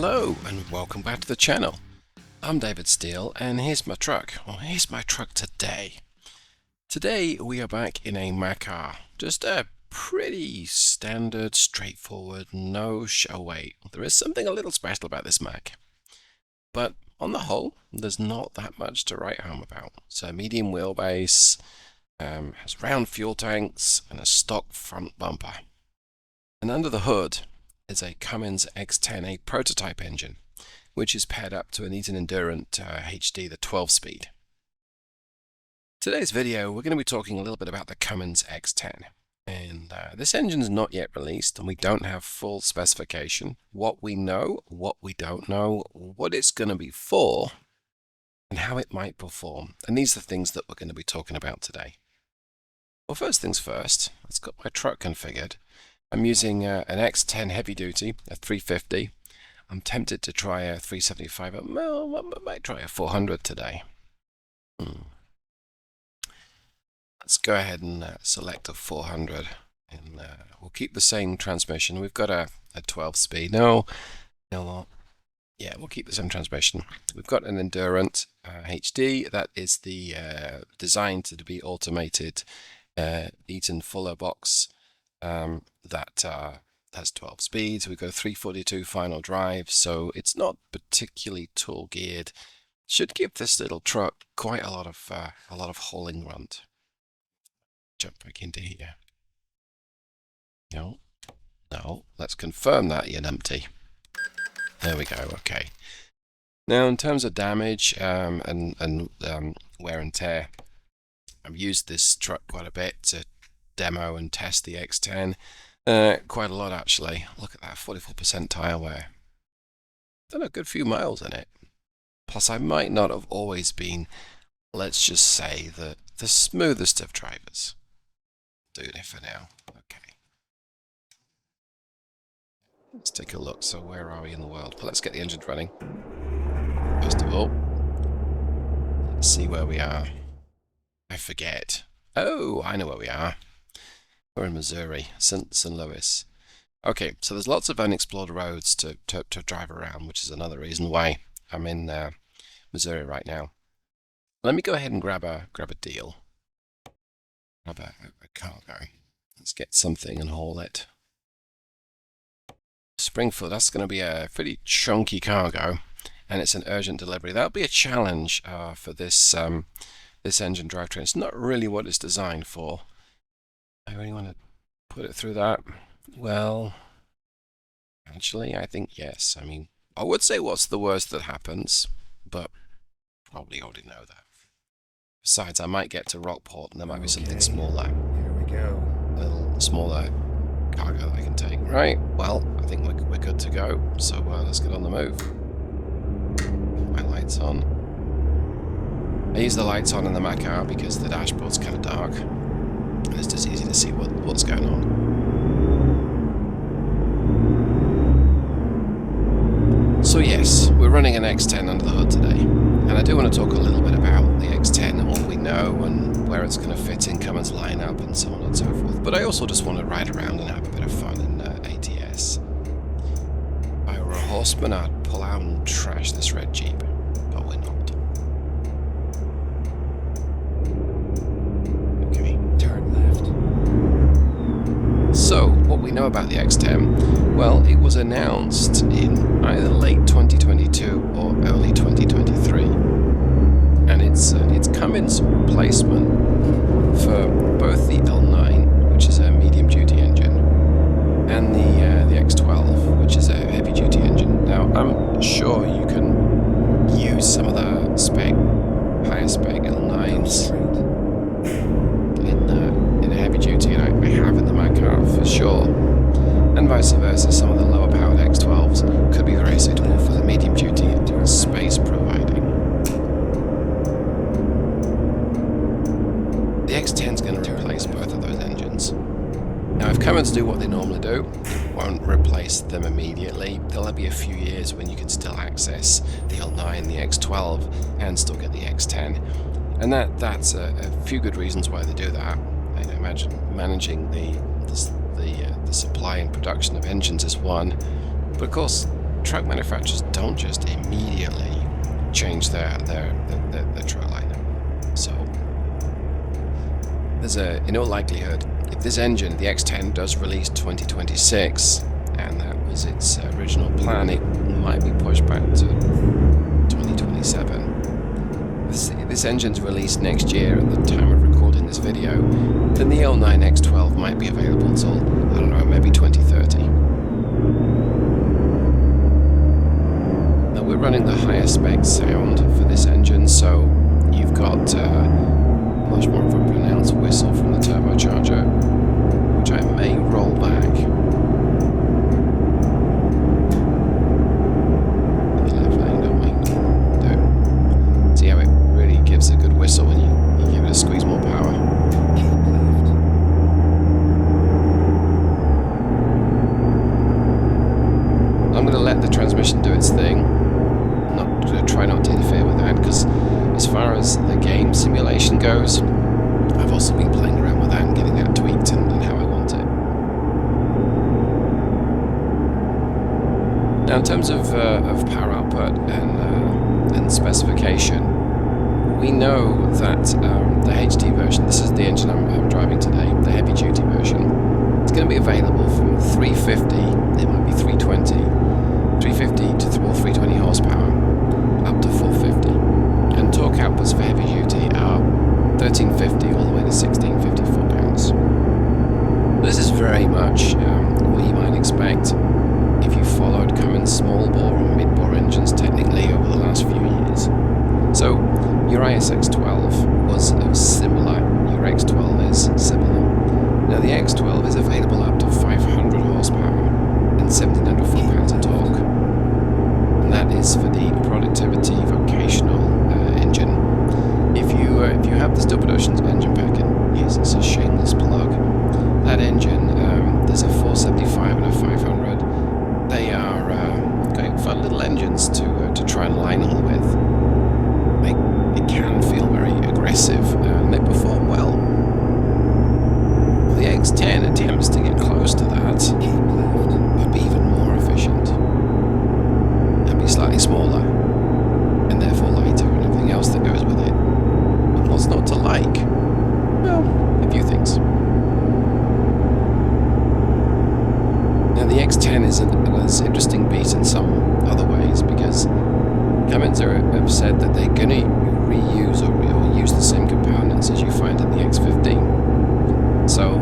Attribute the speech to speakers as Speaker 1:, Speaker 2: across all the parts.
Speaker 1: Hello and welcome back to the channel. I'm David Steele and here's my truck. Well, here's my truck today. Today we are back in a Mack car. Just a pretty standard, straightforward, no show weight. There is something a little special about this Mack. But on the whole, there's not that much to write home about. So medium wheelbase, has round fuel tanks and a stock front bumper. And under the hood is a Cummins X10, a prototype engine, which is paired up to an Eaton Endurant HD, the 12-speed. Today's video, we're going to be talking a little bit about the Cummins X10. And this engine is not yet released, and we don't have full specification. What we know, what we don't know, what it's going to be for, and how it might perform. And these are the things that we're going to be talking about today. Well, first things first, let's get my truck configured. I'm using an X10 heavy duty, a 350. I'm tempted to try a 375. Well, I might try a 400 today. Let's go ahead and select a 400, and we'll keep the same transmission. We've got a 12-speed. No, yeah, we'll keep the same transmission. We've got an Endurant HD. That is the designed to be automated Eaton Fuller box. That has 12 speeds. We've got a 342 final drive, so it's not particularly tool geared. Should give this little truck quite a lot of hauling grunt. Jump back into here. No, let's confirm that, you numpty. There we go. Okay. Now, in terms of damage and wear and tear, I've used this truck quite a bit to demo and test the X10. Quite a lot, actually. Look at that, 44% tire wear. Done a good few miles in it. Plus, I might not have always been, let's just say, the smoothest of drivers. Doing it for now. Okay. Let's take a look. So where are we in the world? Well, let's get the engine running. First of all, let's see where we are. I forget. Oh, I know where we are. We're in Missouri, St. Louis. Okay, so there's lots of unexplored roads to drive around, which is another reason why I'm in Missouri right now. Let me go ahead and grab a deal. Grab a cargo. Let's get something and haul it. Springfield, that's going to be a pretty chunky cargo, and it's an urgent delivery. That'll be a challenge for this this engine drivetrain. It's not really what it's designed for. I really want to put it through that. Well, actually, I think yes. I mean, I would say what's the worst that happens, but probably already know that. Besides, I might get to Rockport and there might be something smaller.
Speaker 2: Here we go.
Speaker 1: A little smaller cargo that I can take. Right, well, I think we're good to go. So let's get on the move. Put my lights on. I use the lights on in the Mack car because the dashboard's kind of dark. And it's just easy to see what's going on. So yes, we're running an X10 under the hood today. And I do want to talk a little bit about the X10 and what we know and where it's going to fit in Cummins lineup and so on and so forth. But I also just want to ride around and have a bit of fun in ATS. If I were a horseman, I'd pull out and trash this red Jeep. But we're not. So, what we know about the X10, well, it was announced in either late 2022 or early 2023. And it's Cummins' replacement for both the L9, which is a medium-duty engine, and the X12, which is a heavy-duty engine. Now, I'm sure you can use some of the higher spec L9s in a heavy duty, and I have in the Mack car for sure, and vice versa. Some of the lower powered X12s could be very suitable for the medium duty space providing. The X10 is going to replace both of those engines. Now, if Cummins do what they normally do, it won't replace them immediately. There'll be a few years when you can still access the L9, the X12, and still get the X10. And that's a few good reasons why they do that. I imagine managing the supply and production of engines is one, but of course truck manufacturers don't just immediately change their truck lineup. So there's in all likelihood, if this engine, the X10, does release 2026, and that was its original plan, it might be pushed back to 2027. This engine's released next year at the time of recording this video, then the L9 X12 might be available until, I don't know, maybe 2030. Now we're running the higher spec sound for this engine, so you've got much more of a pronounced whistle from the turbocharger, which I may roll back. Gives a good whistle when you give it a squeeze more power. I'm going to let the transmission do its thing. I'm not going to try not to interfere with that, because as far as the game simulation goes, I've also been playing around with that and getting that tweaked and how I want it. Now, in terms of power output and specification, we know that the HD version, this is the engine I'm driving today, the heavy duty version, it's going to be available from 350, it might be 320, 350 to 320 horsepower, up to 450. And torque outputs for heavy duty are 1350 all the way to 1650 foot-pounds. This is very much what you might expect if you followed Cummins small bore or mid bore engines technically over the last few years. So your X12 was similar, your X12 is similar. Now the X12 is available up to 500 horsepower and 1700 foot-pounds of torque. And that is for the productivity vocational engine. If you have the Steel Productions engine pack, and yes, it's a shameless plug, that engine, there's a 475 and a 500. They are great fun little engines to try and line all with. It can feel very aggressive, and they perform well. The X10 attempts to get close to that, but be even more efficient, and be slightly smaller, and therefore lighter, and everything else that goes with it. But what's not to like? Well, a few things. Now the X10 is an interesting beast in some other ways, because Cummins have said that they're going to reuse or use the same components as you find in the X15. So,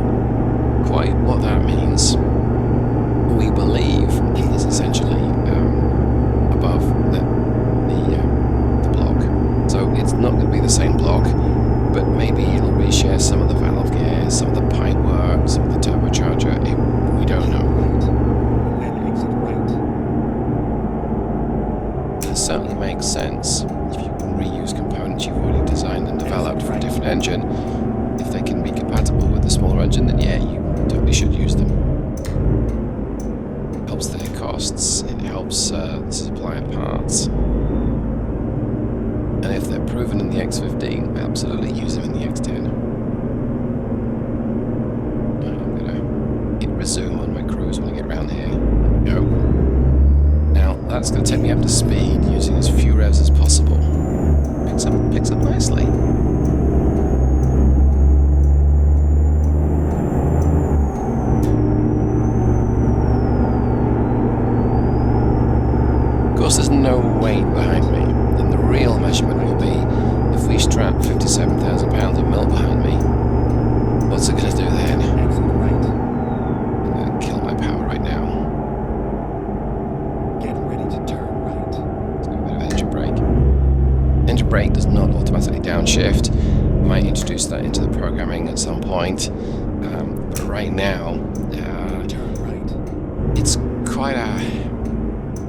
Speaker 1: quite what that means, we believe, is essentially above the block. So it's not going to be the same block, but maybe it'll reshare some of the valve gear, some of the pipe work, some of the turbocharger. We don't know. It certainly makes sense if you can reuse components you've already designed and developed for a different engine. If they can be compatible with the smaller engine, then yeah, you totally should use them. It helps their costs, it helps the supply of parts. And if they're proven in the X15, absolutely use them in the X10. I'm gonna hit resume on my cruise when I get around here. Go. Now, that's going to take me up to speed using as few revs as possible. Picks up nicely. Of course, there's no weight behind me, and the real measurement will be if we strap 57,000 pounds of milk behind me. What's it going to do then? I'm going to kill my power right now. Engine brake does not automatically downshift. I might introduce that into the programming at some point. But right now, it's quite a...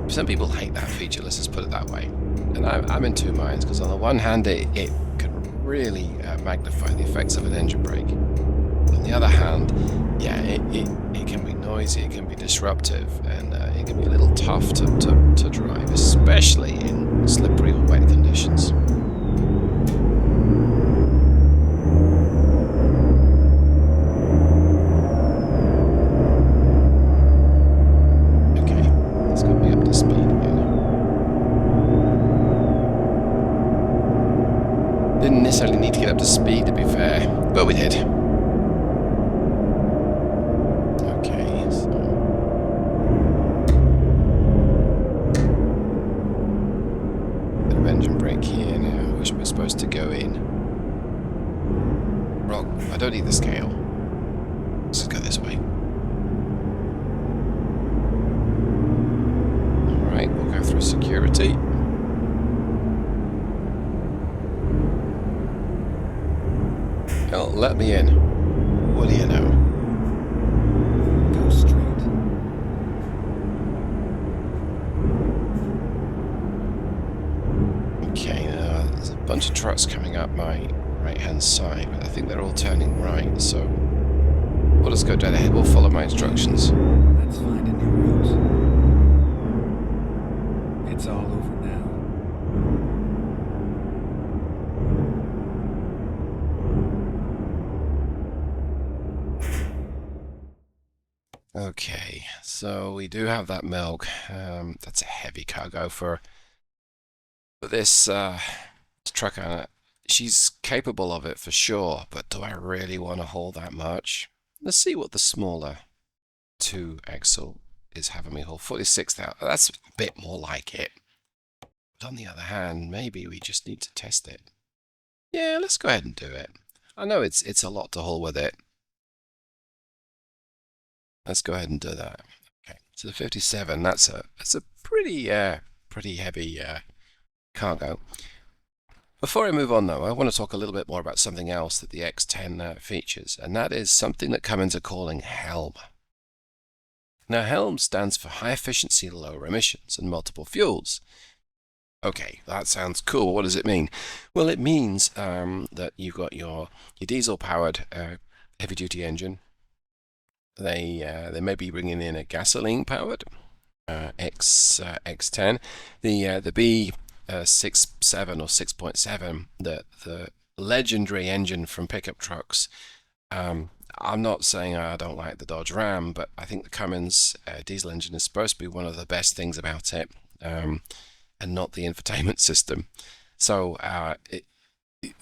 Speaker 1: Some people hate that feature, let's just put it that way. And I'm in two minds, because on the one hand, it can really magnify the effects of an engine brake. On the other hand, yeah, it can be noisy, it can be disruptive, and it can be a little tough to drive, especially in slippery or wet conditions. Okay, that's got me up to speed. to speed, to be fair, but we did. Okay, so bit of engine brake here now, which we're supposed to go in. Wrong. I don't need the scale. Let's just go this way. Alright, we'll go through security. Well, let me in. What do you know?
Speaker 2: Go straight.
Speaker 1: Okay, now there's a bunch of trucks coming up my right-hand side, but I think they're all turning right, so we'll just go dead ahead. We'll follow my instructions.
Speaker 2: Let's find a new route. It's all over now.
Speaker 1: Okay, so we do have that milk. That's a heavy cargo for this truck owner. She's capable of it for sure, but do I really want to haul that much? Let's see what the smaller 2 axle is having me haul. 46,000. That's a bit more like it. But on the other hand, maybe we just need to test it. Yeah, let's go ahead and do it. I know it's a lot to haul with it. Let's go ahead and do that. Okay, so the 57. That's a pretty heavy cargo. Before I move on, though, I want to talk a little bit more about something else that the X10 features, and that is something that Cummins are calling HELM. Now, HELM stands for High Efficiency, Lower Emissions, and Multiple Fuels. Okay, that sounds cool. What does it mean? Well, it means that you've got your diesel-powered heavy-duty engine. They may be bringing in a gasoline-powered X10. The B 6.7 or 6.7, the legendary engine from pickup trucks. I'm not saying I don't like the Dodge Ram, but I think the Cummins diesel engine is supposed to be one of the best things about it, and not the infotainment system. So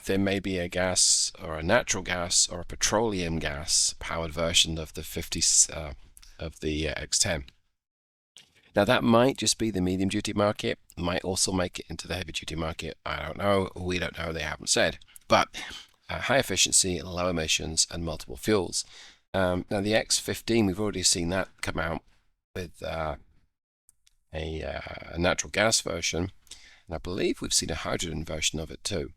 Speaker 1: there may be a gas or a natural gas or a petroleum gas powered version of the X10. Now that might just be the medium duty market, might also make it into the heavy duty market. I don't know, we don't know, they haven't said. But high efficiency, low emissions, and multiple fuels. Now the X15, we've already seen that come out with a natural gas version, and I believe we've seen a hydrogen version of it too.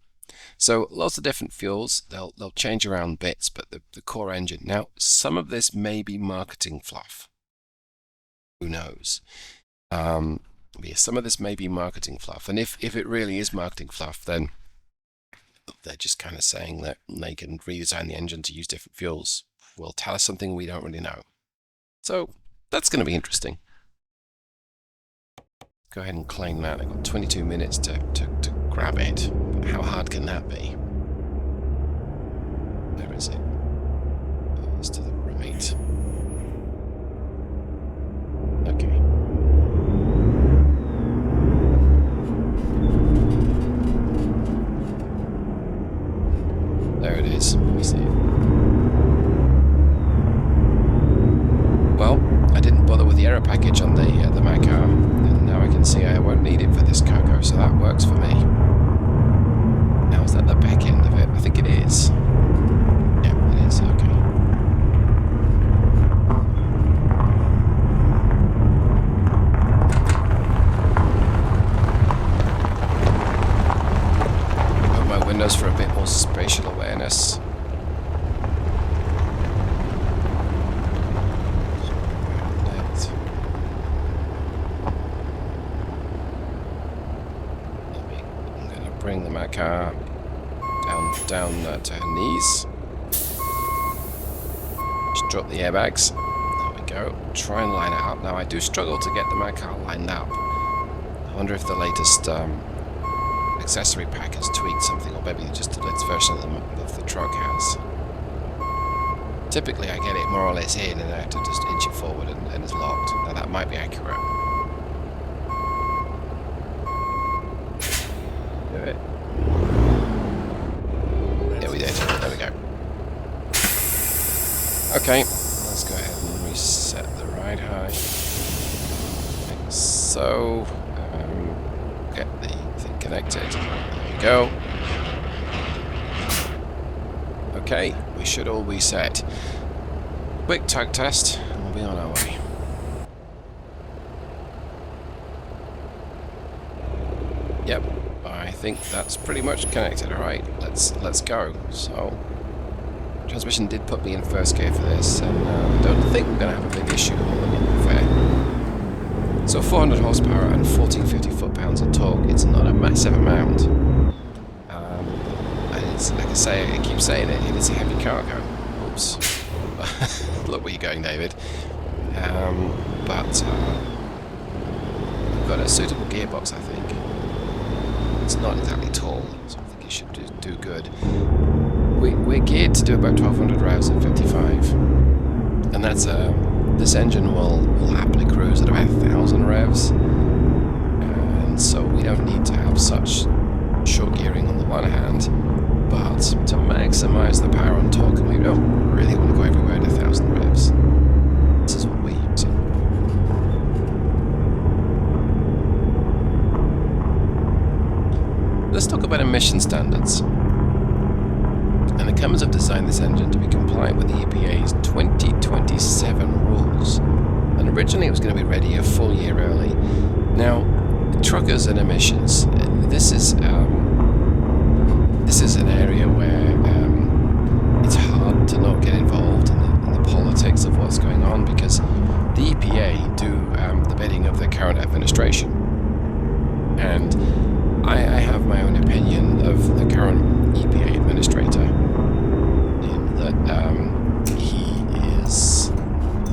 Speaker 1: So lots of different fuels, they'll change around bits, but the core engine. Now some of this may be marketing fluff. Who knows? Yeah, some of this may be marketing fluff, and if it really is marketing fluff, then they're just kind of saying that they can redesign the engine to use different fuels. Will tell us something we don't really know. So that's going to be interesting. Go ahead and claim that. I've got 22 minutes to grab it. But how hard can that be? Where is it? Oh, it's to the right. Okay. There it is. We see it. Well, I didn't bother with the error package on the Mack car, and now I can see I won't need it for this cargo, so that works for me. Now, is that the back end of it? I think it is. Yeah, it is. Okay. Windows for a bit more spatial awareness. I'm going to bring the Mack car down to her knees. Just drop the airbags. There we go. Try and line it up. Now I do struggle to get the Mack car lined up. I wonder if the latest accessory pack has tweaked something, or maybe just the latest version of the truck has. Typically I get it more or less in and I have to just inch it forward and it's locked. Now that might be accurate. Do it. Yeah, we Okay, let's go ahead and reset the ride height. Like so. Get the thing connected. There we go. Okay, we should all be set. Quick tug test, and we'll be on our way. Yep, I think that's pretty much connected. Alright, let's go. So, transmission did put me in first gear for this, and I don't think we're going to have a big issue hauling it fair. So 400 horsepower and 1450 foot-pounds of torque, it's not a massive amount. And it's, like I say, I keep saying it, it is a heavy cargo. Oops. Look where you're going, David. But we've got a suitable gearbox, I think. It's not exactly tall, so I think it should do good. We're geared to do about 1200 revs at 55, and that's this engine will happily cruise at about 1000 revs, and so we don't need to have such short gearing on the one hand, but to maximise the power and torque, we don't really want to go everywhere at 1000 revs. This is what we're using. Let's talk about emission standards. And the Cummins have designed this engine to be compliant with the EPA's 2027 rules. And originally it was going to be ready a full year early. Now, truckers and emissions, this is an area where it's hard to not get involved in the politics of what's going on, because the EPA do the bidding of the current administration. And I have my own opinion of the current EPA administrator, in that he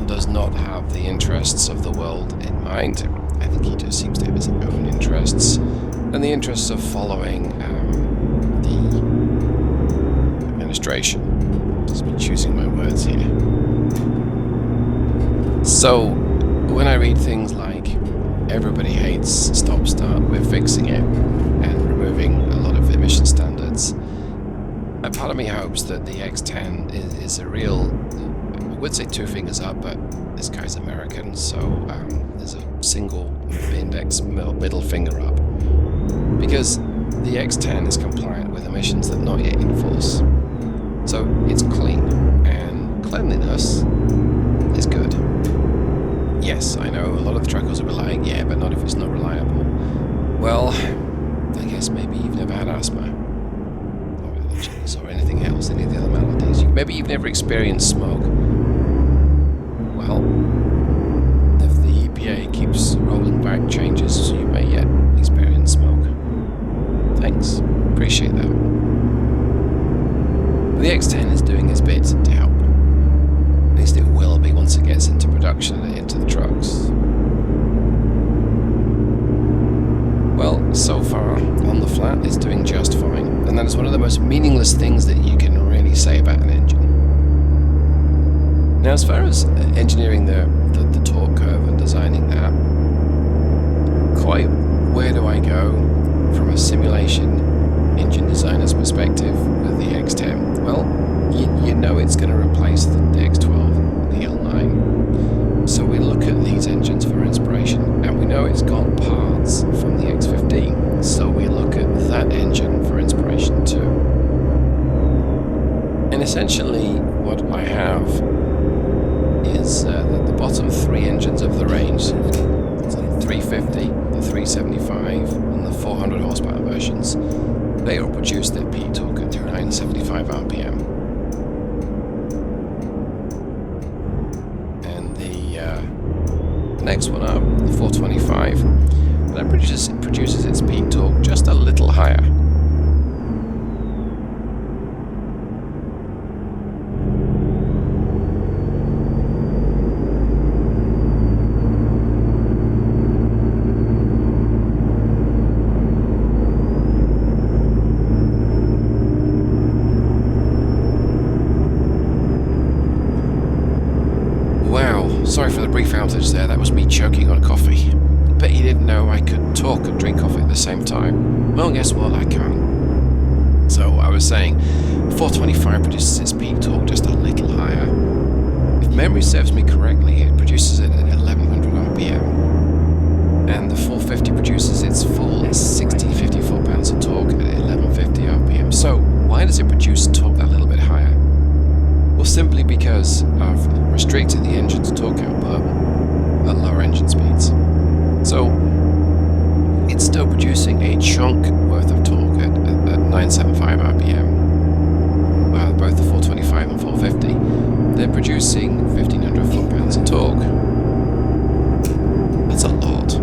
Speaker 1: does not have the interests of the world in mind. I think he just seems to have his own interests, and the interests of following the administration. Just be choosing my words here. So, when I read things like, everybody hates stop-start, we're fixing it, and removing a lot of emission standards, a part of me hopes that the X10 is a real, I would say two fingers up, but this guy's American, so there's a single index middle finger up. Because the X10 is compliant with emissions that are not yet in force. So it's clean, and cleanliness is good. Yes, I know a lot of the truckers will be like, yeah, but not if it's not reliable. Well, I guess maybe you've never had asthma, or allergies, or anything else, any of the other maladies. Maybe you've never experienced smoke. Well, if the EPA keeps rolling back changes, you may yet experience smoke. Thanks, appreciate that. The X10 is doing its bit to help. At least it will be once it gets into production and into the trucks. Well, so far, on the flat, it's doing just fine. And that is one of the most meaningless things that you can really say about an engine. Now, as far as engineering the torque curve and designing that, quite where do I go from a simulation engine designer's perspective with the X10? Well, you know it's going to replace the X12 and the L9. So we look at these engines for inspiration, and we know it's got parts from the X15. So we look at that engine for inspiration too. And essentially what I have is the bottom three engines of the range, the 350, the 375, and the 400 horsepower versions. They all produce their peak torque at 975 RPM. And the next one up, the 425, that produces its peak torque just a little higher. Sorry for the brief outage there, that was me choking on coffee. Bet you didn't know I could talk and drink coffee at the same time. Well, guess what, I can. So, I was saying, 425 produces its peak torque just a little higher. memory serves me correctly, it produces it at 1100 RPM, and the 450 produces its full 1654 pounds of torque at 1150 RPM. So why does it produce torque that little bit higher? Well, simply because I've restricted the engine's torque output at lower engine speeds. So it's still producing a chunk worth of torque at 975 RPM. While both the 425 and 450, they're producing 1500 foot-pounds of torque. That's a lot.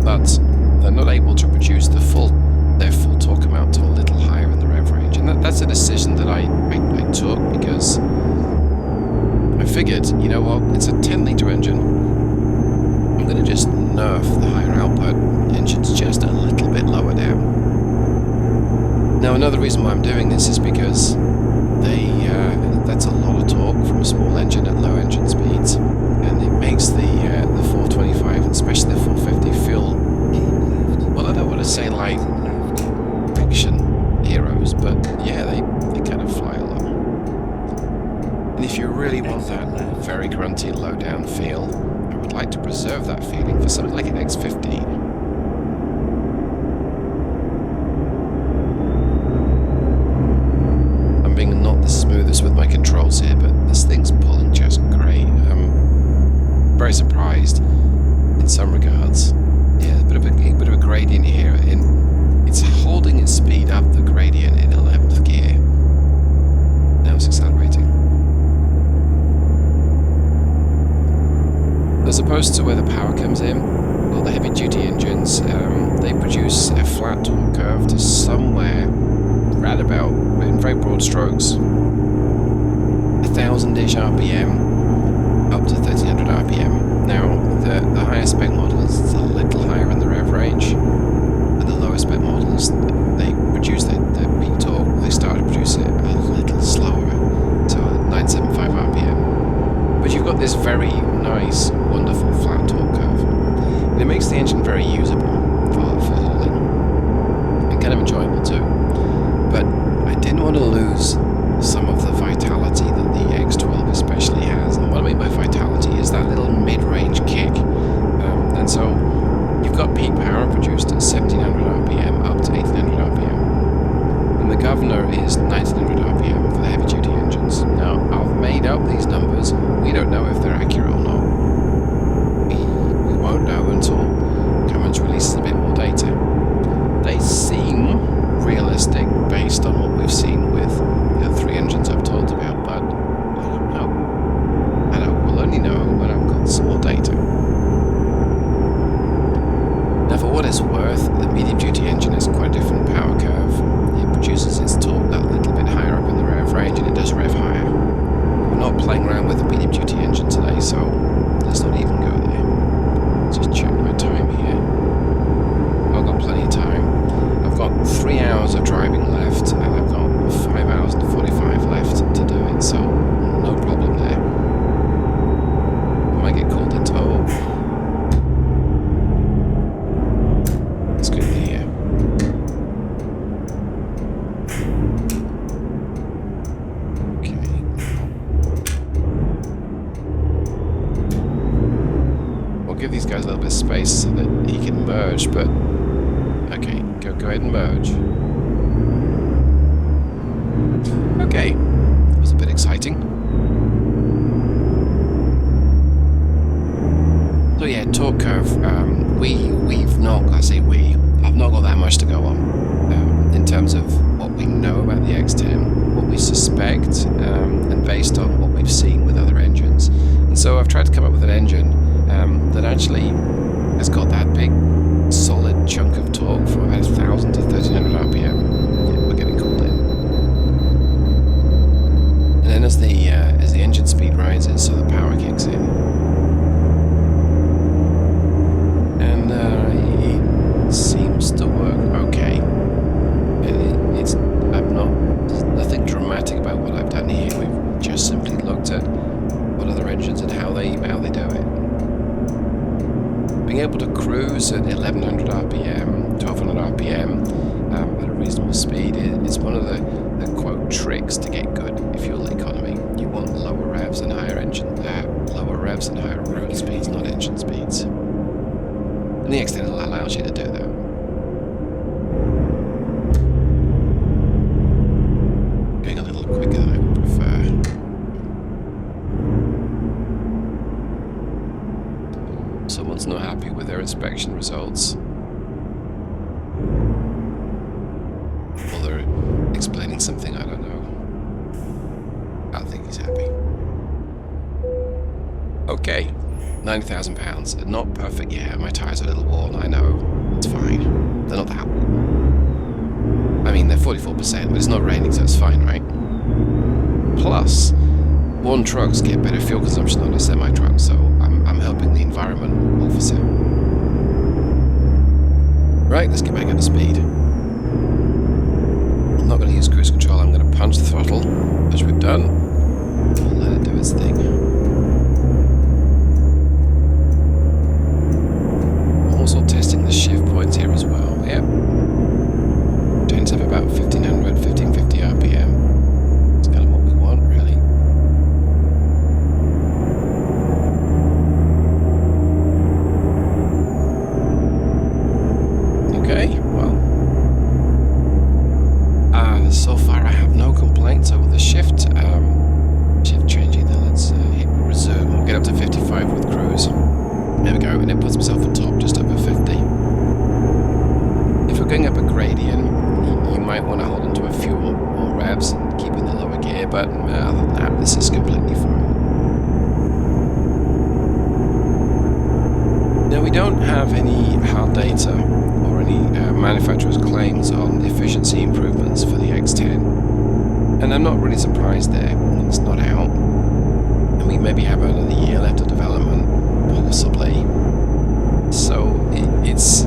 Speaker 1: But they're not able to produce their full torque amount to a little higher in the rev range. And that's a decision that I took because I figured, you know what, it's a 10-litre engine. I'm going to just nerf the higher output engines just a little bit lower down. Now, another reason why I'm doing this is because that's a lot of torque from a small engine at low engine speeds, and it makes the 425 and especially the 450 feel, well, I don't want to say like fiction heroes, but yeah, they kind of fly a lot. And if you really want that very grunty low down feel, I would like to preserve that feeling for something like an X15. Not the smoothest with my controls here, but this thing's pulling just great. I'm very surprised in some regards. Yeah, a bit of a gradient here, and it's holding its speed up the gradient in 11th gear. Now it's accelerating. As opposed to where the power comes in, well, the heavy-duty engines, they produce a flat torque curve to somewhere right about, in very broad strokes, 1000-ish RPM up to 1300 RPM. Now, the higher spec models, it's a little higher in the rev range, and the lower spec models, they produce their peak torque, they start to produce it a little slower, so at 975 RPM. But you've got this very nice, wonderful flat torque curve, and it makes the engine very usable for hauling, and kind of enjoyable too. But I didn't want to lose some of the vitality that the X12 especially has. And what I mean by vitality is that little mid-range kick. And so you've got peak power produced at 1700 RPM up to 1800 RPM. And the governor is 1900 RPM for the heavy-duty engines. Now, I've made up these numbers. We don't know if they're accurate or not. We won't know until Cummins releases a bit more data. They seem realistic based on what we've seen with the three engines I've talked about, but I don't know. And I will only know when I've got some more data. Now, for what it's worth, the medium-duty engine has quite a different power curve. It produces its torque that little bit higher up in the rev range, and it does rev higher. I'm not playing around with the medium-duty engine today, so let's not even go there. Let's just check my time here. I've got plenty of time. I've got 3 hours of driving left, and I've got 5 hours and 45 left to do it, so no problem there. I might get called into it's good to hear. Okay. We'll give these guys a little bit of space so that he can merge, but okay, go ahead and merge. Okay, that was a bit exciting. So yeah, torque curve. I've not got that much to go on in terms of what we know about the X10, what we suspect, and based on what we've seen with other engines. And so I've tried to come up with an engine that actually has got that big, solid chunk of torque from about 1000 to 1300 RPM. Yeah, we're getting called in. And then as the engine speed rises, so the power kicks in. And it seems to work okay. There's nothing dramatic about what I've done here. We've just simply looked at what other engines and how they do it. Being able to cruise at 1100 RPM, 1200 RPM at a reasonable speed is one of the quote tricks to get good fuel economy. You want lower revs and higher road speeds, not engine speeds. And the X10 allows you to do that. Going a little quicker than I would prefer. Someone's not happy with their inspection results. Or they're explaining something I don't know. I think he's happy. Okay, £90,000. Not perfect yet. My tyres are a little worn. I know. It's fine. They're not that worn. I mean, they're 44%, but it's not raining, so it's fine, right? Plus, worn trucks get better fuel consumption on a semi-truck, so I'm helping the environment officer. Right, let's get back up to speed. I'm not going to use cruise control. I'm going to punch the throttle, which we've done. We'll let it do its thing. Also testing the shift points here as well. Yep. Turns up about 1500, 1550 RPM. It's kind of what we want, really. Okay, well. So far I have no complaints over the shift. Shift change either. Let's hit resume. We'll get up to 55 with cruise. There we go, and it puts myself on top, just over 50. If we're going up a gradient, you might want to hold onto a few more revs and keep in the lower gear, but other than that, this is completely fine. Now, we don't have any hard data or any manufacturer's claims on efficiency improvements for the X10, and I'm not really surprised there. It's not out, and we maybe have another year left of development. Possibly. So it's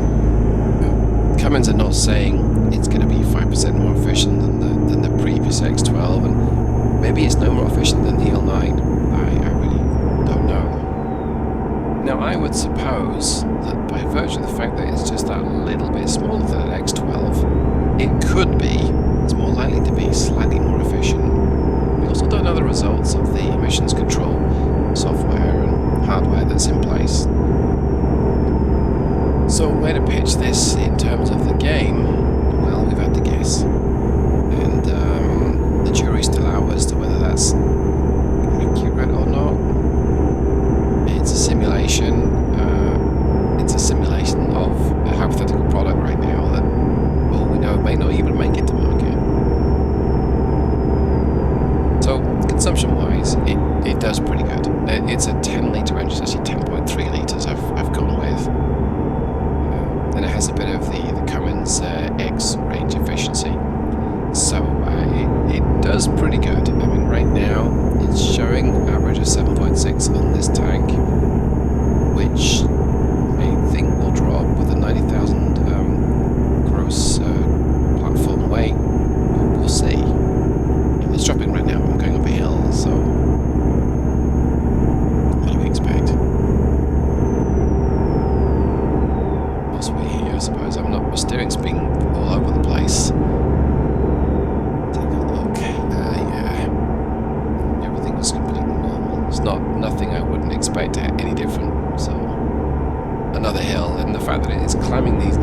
Speaker 1: Cummins are not saying it's going to be 5% more efficient than the previous X12, and maybe it's no more efficient than the L9. I really don't know. Now I would suppose that by virtue of the fact that it's just that little bit smaller than an X12, it could be, it's more likely to be slightly more efficient. We also don't know the results of the emissions control software and hardware that's in place. So where to pitch this in terms of the game? Well, we've had to guess. And the jury's still out as to whether that's accurate or not. It's a simulation. It's a simulation of a hypothetical product right now that, well, we know may not even make it to market. So, consumption-wise, it does pretty good. It's a 10-litre engine, it's actually 10.3 litres I've gone with. And it has a bit of the Cummins X range efficiency. So it does pretty good. I mean, right now it's showing average of 7.6 on this tank, which I think will drop with a 90,000 gross platform weight. We'll see. It's dropping right now. I'm going up a hill, so what do we expect? Possibly here, I suppose. My steering's being all over the place. Take a look. Yeah. Everything was completely normal. It's nothing I wouldn't expect any different. So another hill, and the fact that it is climbing these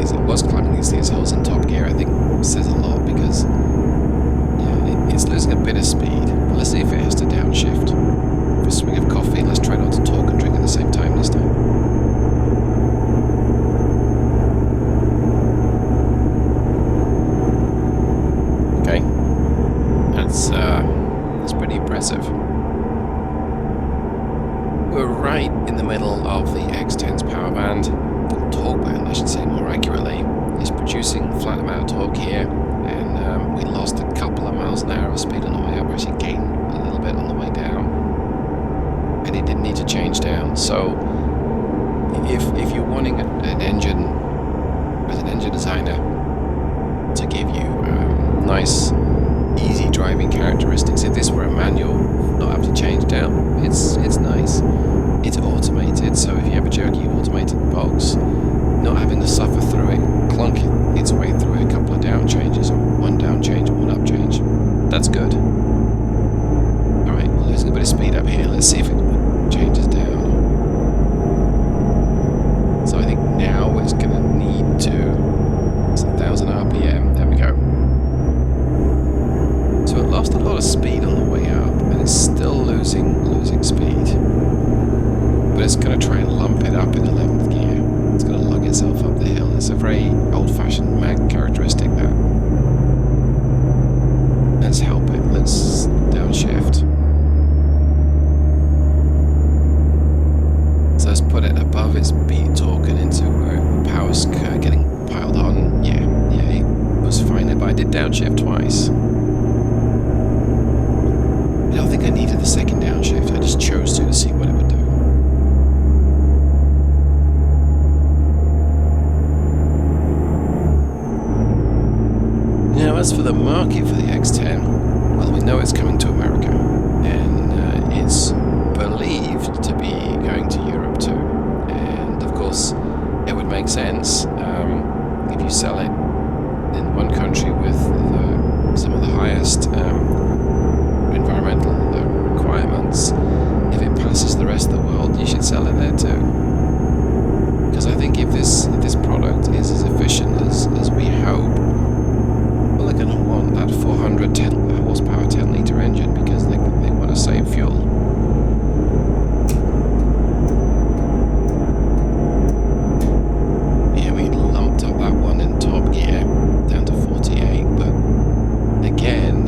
Speaker 1: hills in top gear, I think says a lot, because it's losing a bit of speed. But let's see if it has to downshift. For a swig of coffee, let's try not to talk and drink at the same time this time. Okay, that's pretty impressive. We're right in the middle of the X10's power band, torque band I should say more accurately. It's producing a flat amount of torque here, and we lost a couple of miles an hour of speed on the way up. We actually gained a little bit on the way down, and it didn't need to change down. So if you're wanting an engine as an engine designer to give you nice easy driving characteristics, if this were a manual, not having to change down, it's nice. It's automated, so if you have a jerky automated box, not having to suffer through it, clunk its way through a couple of down changes, or one down change, one up change, that's good. Alright, we're losing put it above its beat torque and into power's getting piled on, yeah, it was fine. But I did downshift twice. I don't think I needed the second downshift. I just chose to see what it would do. Now, as for the market for the X10, well, we know it's coming to America, and it's believed to be going to Europe too. And of course, it would make sense if you sell it in one country with some of the highest environmental requirements. If it passes the rest of the world, you should sell it there too. Because I think if this product is as efficient as we hope, well, they're going to want that 410 horsepower 10-litre engine because they want to save fuel. Yeah, we lumped up that one in top gear down to 48, but again,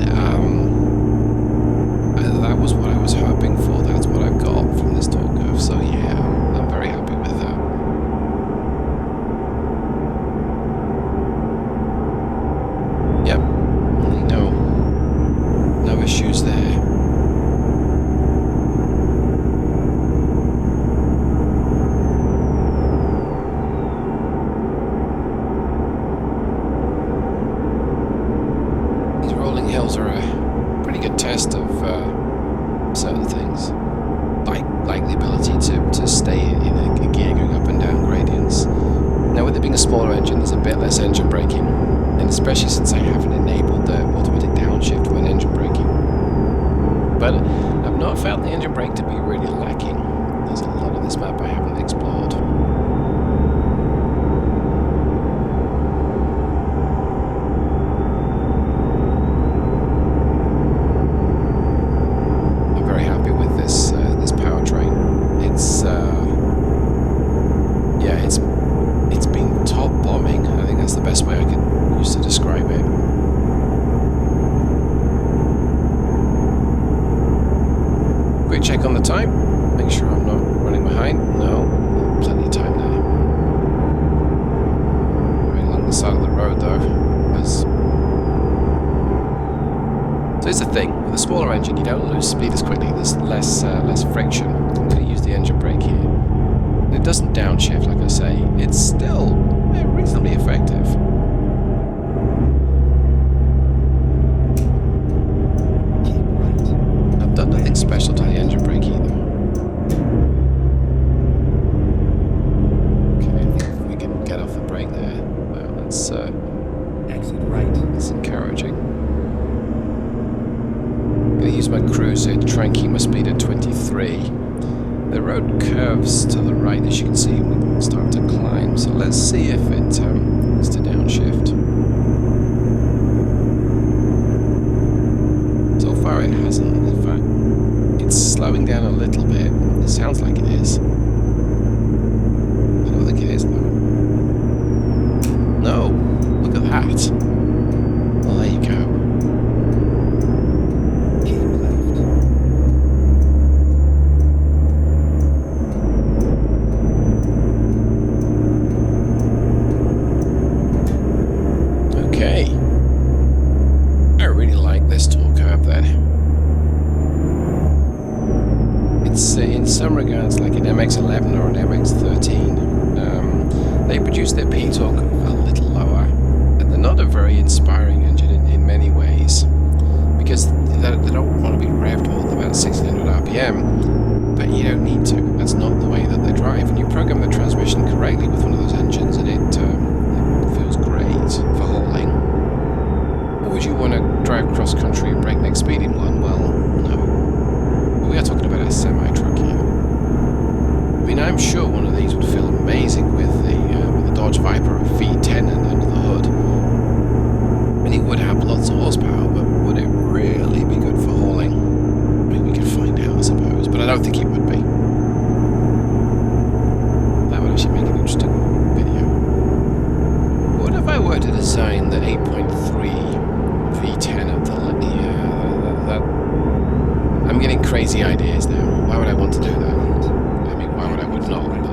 Speaker 1: that was what I was hoping for. That's what I've got from this torque curve. So yeah, I'm very happy with that. Yep, no issues there. These rolling hills are a pretty good test of certain things, like the ability to stay in a gear going up and down gradients. Now, with it being a smaller engine, there's a bit less engine braking, and especially since I haven't enabled the automatic downshift when engine braking. But I've not found the engine brake to be really lacking. There's a lot of this map I haven't explored. I'm very happy with this powertrain. It's yeah, it's been top bombing. I think that's the best way I could use to describe it. Quick check on the time. Make sure I'm not running behind. No, plenty of time now. Right along the side of the road though. So here's the thing, with a smaller engine you don't lose speed as quickly. There's less friction. I'm going to use the engine brake here. And it doesn't downshift, like I say. It's still reasonably effective. I've done nothing special to the engine brake either. Okay, I think we can get off the brake there. Well, that's
Speaker 2: Exit right.
Speaker 1: that's encouraging. I'm going to use my cruiser to try and keep my speed at 23. The road curves to the right, as you can see, and we can start to climb. So let's see if it is to downshift. So far it hasn't. In fact, it's slowing down a little bit. It sounds like it is. I don't think it is though. No, look at that. Well, there you go.
Speaker 2: Keep left.
Speaker 1: Okay. I really like this torque curve then. It's in some regards like an MX-11 or an MX-13. They produce their P-torque a little lower, and they're not a very inspiring engine in many ways, because they don't want to be revved all at about 1600 RPM, but you don't need to. That's not the way that they drive, and you program the transmission correctly with one of those engines, and it feels great for hauling. Or would you want to drive cross-country at breakneck speed in one? Well, no. We are talking about a semi-truck here. I mean, I'm sure one of these would feel amazing with the Dodge Viper V10 under the hood. And it would have lots of horsepower, but would it really be good for hauling? I mean, we could find out, I suppose, but I don't think it would be. That would actually make an interesting video. What if I were to design the 8.3 V10 of the... I'm getting crazy ideas now. Why would I want to do that? I mean, why would I would not?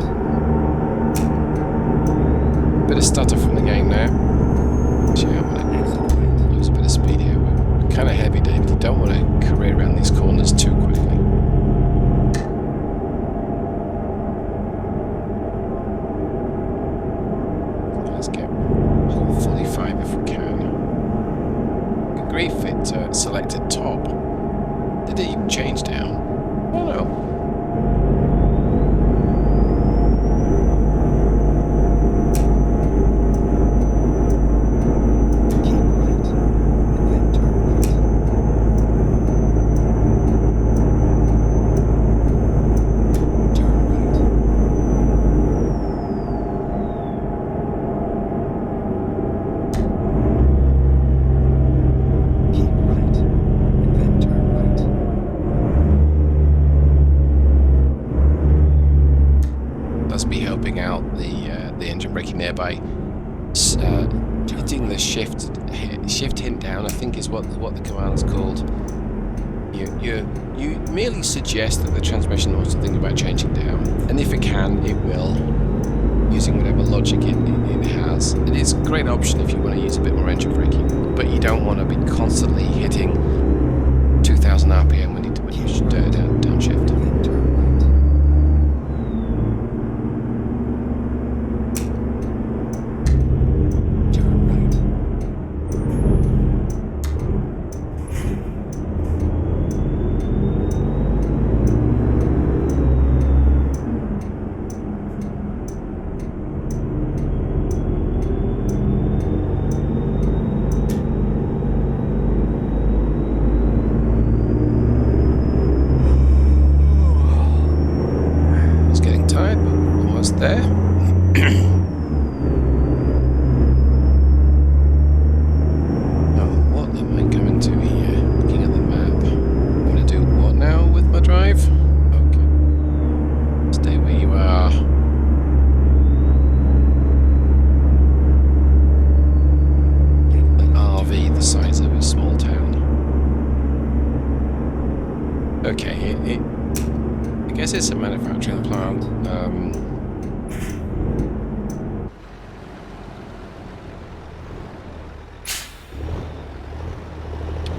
Speaker 1: change down? Oh no.
Speaker 2: Keep right, and then turn right. Turn right. Keep right, and then turn right.
Speaker 1: Must be helping out the engine braking there by hitting the shift hint down. I think is what the command is called. You merely suggest that the transmission wants to think about changing down, and if it can, it will, using whatever logic it has. It is a great option if you want to use a bit more engine braking, but you don't want to be constantly hitting 2,000 RPM when you should downshift.
Speaker 2: Then turn right. Turn right.
Speaker 1: It's getting tired, but almost there. Oh, what am I going to here? Looking at the map. I'm going to do what now with my drive? Okay. Stay where you are. An RV the size of a small town. Okay, I guess it's a manufacturing plant.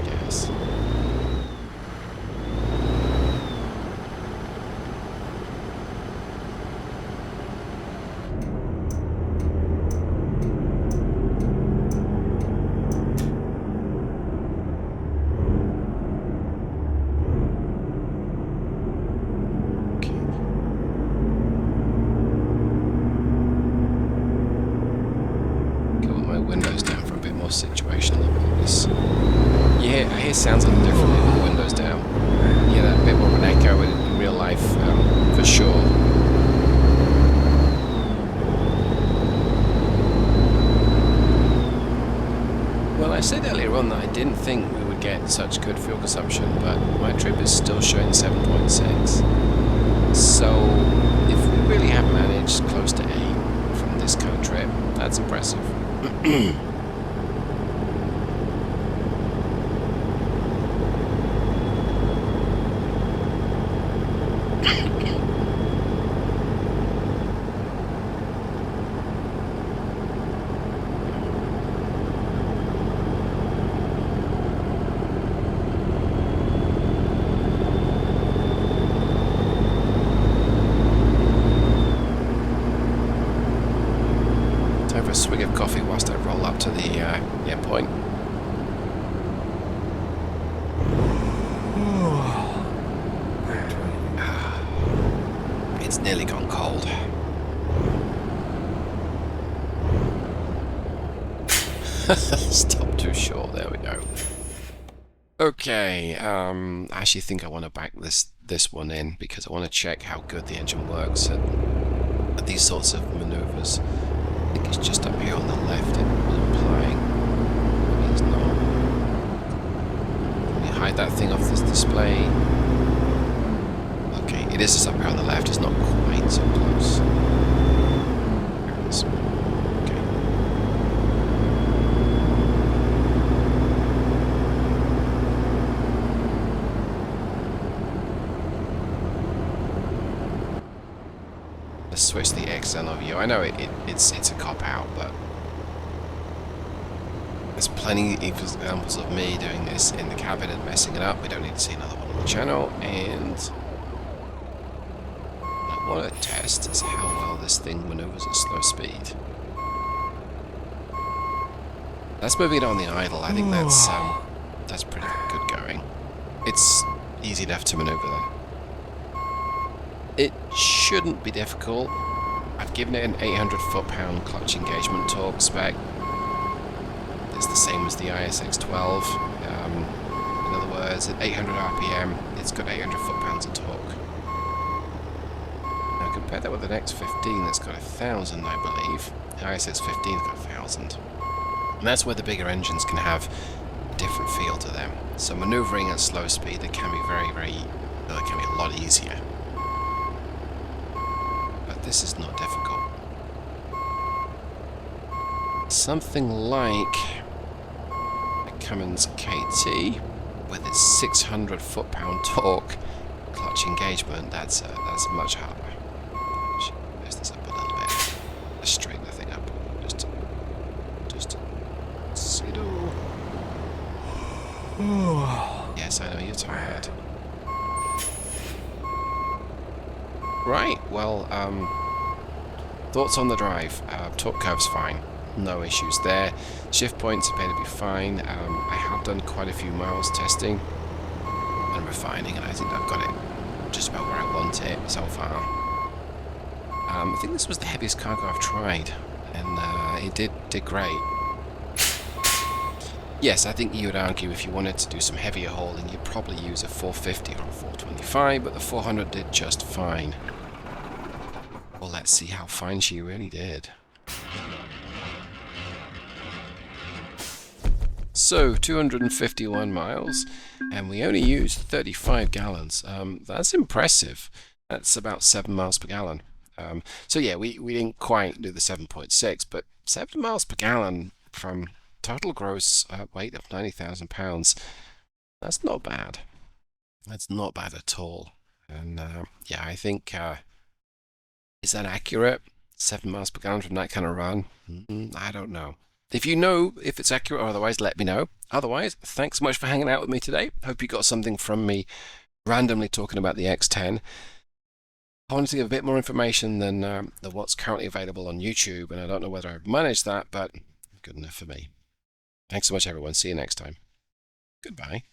Speaker 1: Yes. Windows down for a bit more situational awareness. Yeah, I hear sounds a little differently with the windows down. Yeah, that bit more of an echo in real life, for sure. Well, I said earlier on that I didn't think we would get such good fuel consumption, but my trip is still showing 7.6. So, if we really have managed close to 8 from this kind of trip, that's impressive. Time for a swig of coffee whilst I roll up to the airport. It's nearly gone cold. Stop too short, there we go. Okay, I actually think I want to back this one in because I want to check how good the engine works at these sorts of maneuvers. I think it's just up here on the left, it was implying. Maybe it's not. Let me hide that thing off this display. Okay, it is just up here on the left, it's not quite so close. There it is. Okay. Let's switch the XL view. I know it's a cop out, but there's plenty of examples of me doing this in the cabin and messing it up. We don't need to see another one on the channel, and what I want to test is how well this thing maneuvers at slow speed. That's moving it on the idle. I think that's pretty good going. It's easy enough to maneuver there. It shouldn't be difficult. I've given it an 800 foot-pound clutch engagement torque spec. It's the same as the ISX12. In other words, at 800 RPM, it's got 800 foot-pounds of torque. Now compare that with an X15 that's got 1,000, I believe. The ISX15's got 1,000. And that's where the bigger engines can have a different feel to them. So maneuvering at slow speed, it can be it can be a lot easier. But this is not difficult. Something like a Cummins KT with its 600 foot-pound torque clutch engagement, that's much harder. Raise this up a little bit. Let's straighten the thing up. Just settle. Yes, I know you're tired. Right, well, thoughts on the drive. Torque curve's fine. No issues there. Shift points appear to be fine. I have done quite a few miles testing and refining, and I think I've got it just about where I want it so far. I think this was the heaviest cargo I've tried, and it did great. Yes, I think you would argue if you wanted to do some heavier hauling, you'd probably use a 450 or a 425, but the 400 did just fine. Well, let's see how fine she really did. So, 251 miles, and we only used 35 gallons. That's impressive. That's about 7 miles per gallon. So yeah, we didn't quite do the 7.6, but 7 miles per gallon from total gross weight of 90,000 pounds. That's not bad. That's not bad at all. And yeah, I think, is that accurate? 7 miles per gallon from that kind of run? I don't know. If you know if it's accurate or otherwise, let me know. Otherwise, thanks so much for hanging out with me today. Hope you got something from me randomly talking about the X10. I wanted to give a bit more information than what's currently available on YouTube, and I don't know whether I've managed that, but good enough for me. Thanks so much, everyone. See you next time. Goodbye.